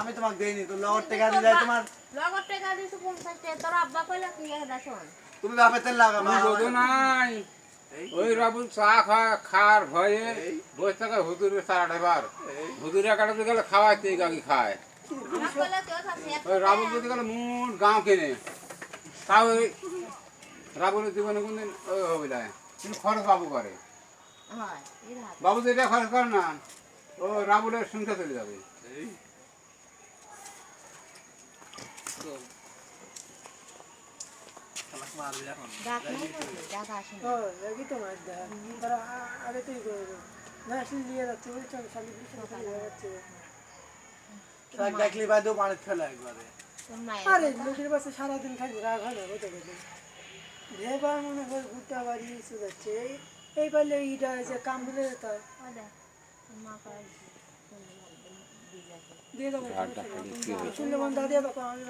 আমি তোমাকে দেইনি তো লগর টাকা দিয়ে যায় তোমার লগর টাকা দিছো 50 টাকা তোর আব্বা কইলা কি এটা শোন তুমি বাপে তেল লাগাবা বোঝো নাই ওই রাবুল চা খার ভয়ে বসে থাকা হুজুরের চারাটা এবার হুজুরে কাটাতে গেলে খাওয়াইতে গাগি খায় আমার কইলা কেউ থাকছে ওই রাবুল যদি গেলে মুঠ গাঁও কিনে তাও ওই রাবুলের জীবনে কোনদিন ওই হবে যায় কিন্তু খরচ বাবু করে হয় এরা বাবু তো এটা খরচ করে না ও রাবুলের সংখ্যা চলে যাবে মারবি এখন ডাক নাই ডাক আসে না লাগি তো মার দা তারা আগে তুই করবে না আসলে নিয়ে যাচ্ছে ওই চল শালি বিছানা খালি হয়ে যাচ্ছে সাক দেখলি ভাই দো পানি ফেলা একবারে তোর মায়ের আরে লোকের পাশে সারাদিন খালি রাগ হয় না কোথাও কোথাও ভেবার মনে হয় গুটা বাড়ি এসে যাচ্ছে এই পারলে ইটা যে কাম দিলে তার ওদা মা কই দিয়ে দেবো শুনলে মন দা দিয়ে দেবো আমি